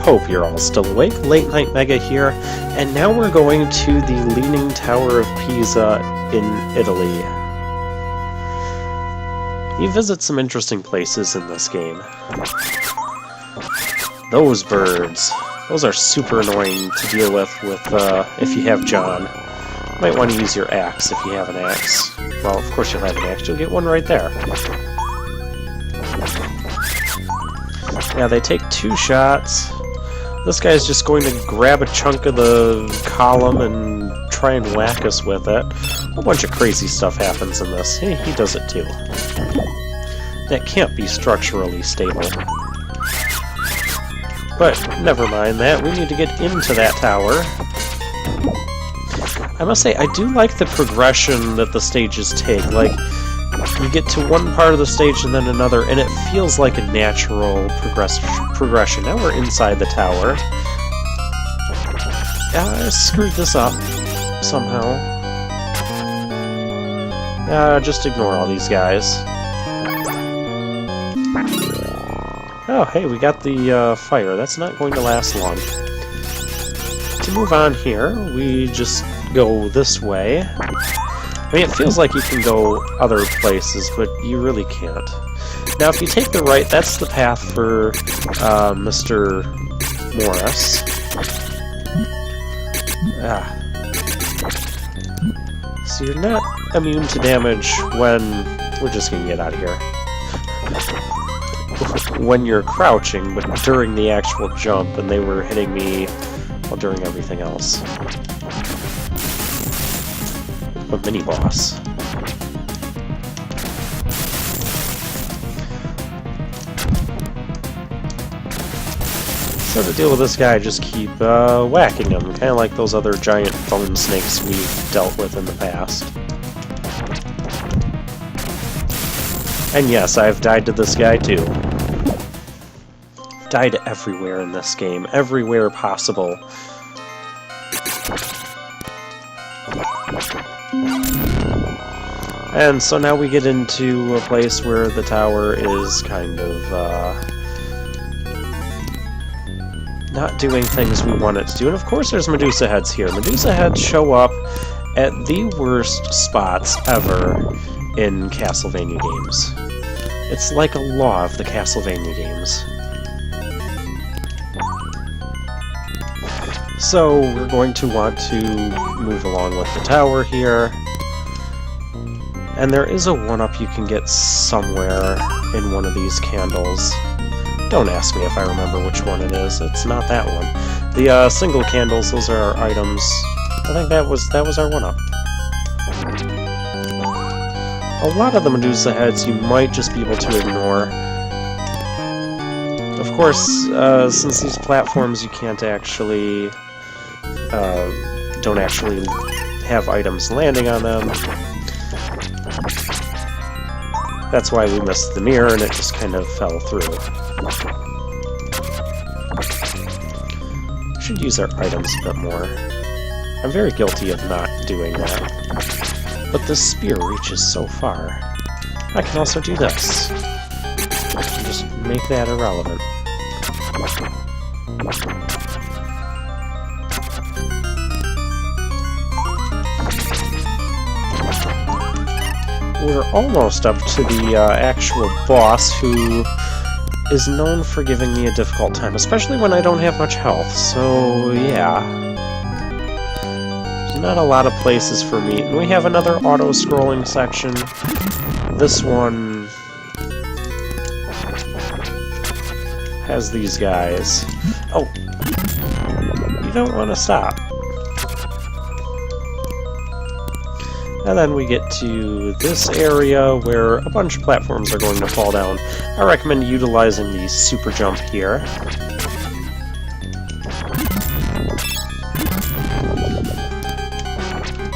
hope you're all still awake. Late Night Mega here, and now we're going to the Leaning Tower of Pisa in Italy. You visit some interesting places in this game. Those birds. Those are super annoying to deal with if you have John. You might want to use your axe if you have an axe. Well, of course you'll have an axe. You'll get one right there. Yeah, they take 2 shots. This guy's just going to grab a chunk of the column and try and whack us with it. A whole bunch of crazy stuff happens in this. He does it too. That can't be structurally stable. But never mind that. We need to get into that tower. I must say, I do like the progression that the stages take. Like, you get to one part of the stage and then another, and it feels like a natural progression. Now we're inside the tower. I screwed this up somehow. Just ignore all these guys. Oh, hey, we got the fire. That's not going to last long. To move on here, we just go this way. I mean, it feels like you can go other places, but you really can't. Now, if you take the right, that's the path for Mr. Morris. So you're not immune to damage when... We're just gonna get out of here. When you're crouching, but during the actual jump, and they were hitting me while during everything else. A mini-boss. So to deal with this guy, just keep whacking him, kind of like those other giant phone snakes we've dealt with in the past. And yes, I've died to this guy too. Died everywhere in this game, everywhere possible. And so now we get into a place where the tower is kind of not doing things we want it to do. And of course there's Medusa heads here. Medusa heads show up at the worst spots ever in Castlevania games. It's like a law of the Castlevania games. So we're going to want to move along with the tower here. And there is a 1-up you can get somewhere in one of these candles. Don't ask me if I remember which one it is. It's not that one. The single candles, those are our items. I think that was our 1-up. A lot of the Medusa heads you might just be able to ignore. Of course, since these platforms you can't actually... don't actually have items landing on them. That's why we missed the mirror and it just kind of fell through. Should use our items a bit more. I'm very guilty of not doing that. But this spear reaches so far. I can also do this. Just make that irrelevant. We're almost up to the actual boss, who is known for giving me a difficult time, especially when I don't have much health, so yeah. There's not a lot of places for me. And we have another auto-scrolling section. This one has these guys. Oh! You don't want to stop. And then we get to this area where a bunch of platforms are going to fall down. I recommend utilizing the super jump here.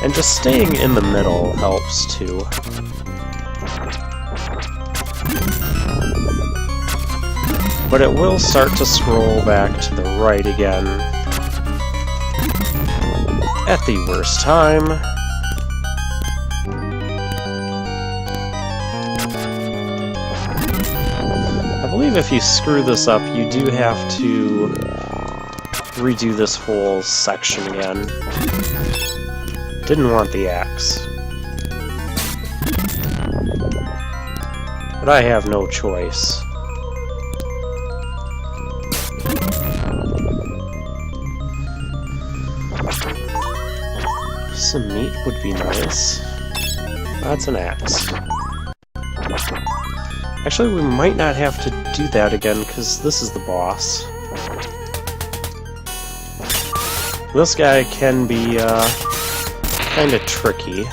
And just staying in the middle helps too. But it will start to scroll back to the right again. At the worst time. I believe if you screw this up, you do have to redo this whole section again. Didn't want the axe. But I have no choice. Some meat would be nice. That's an axe. Actually, we might not have to do that again, because this is the boss. This guy can be kind of tricky,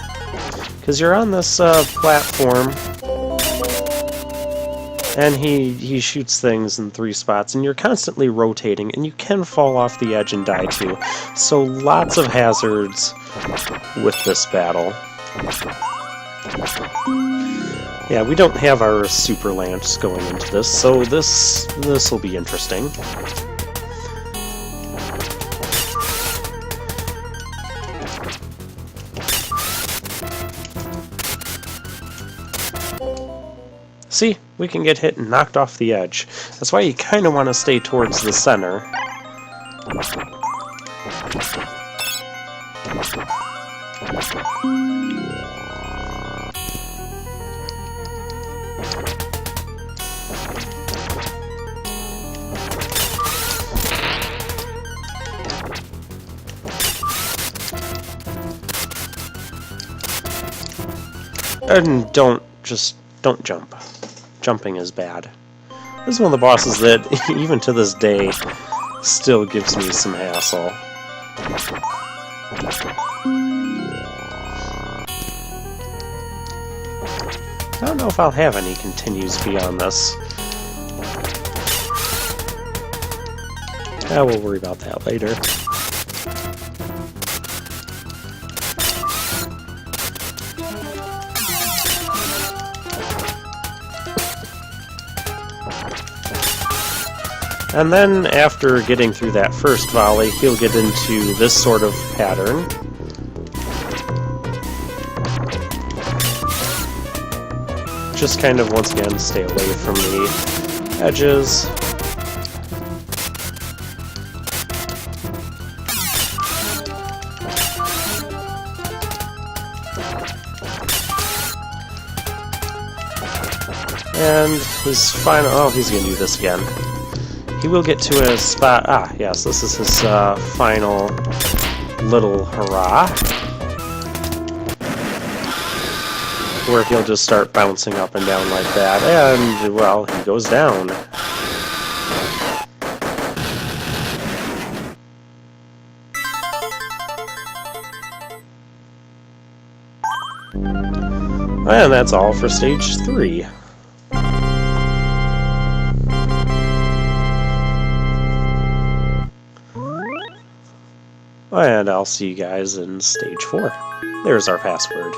because you're on this platform, and he shoots things in 3 spots, and you're constantly rotating, and you can fall off the edge and die too. So lots of hazards with this battle. Yeah, we don't have our super lance going into this, so this will be interesting. See, we can get hit and knocked off the edge. That's why you kind of want to stay towards the center. And don't jump. Jumping is bad. This is one of the bosses that, even to this day, still gives me some hassle. I don't know if I'll have any continues beyond this. We'll worry about that later. And then, after getting through that first volley, he'll get into this sort of pattern. Just kind of, once again, stay away from the edges. And his final... oh, he's gonna do this again. He will get to a spot... ah, yes, this is his final little hurrah. Where he'll just start bouncing up and down like that, and, well, he goes down. And that's all for stage 3. And I'll see you guys in stage 4. There's our password.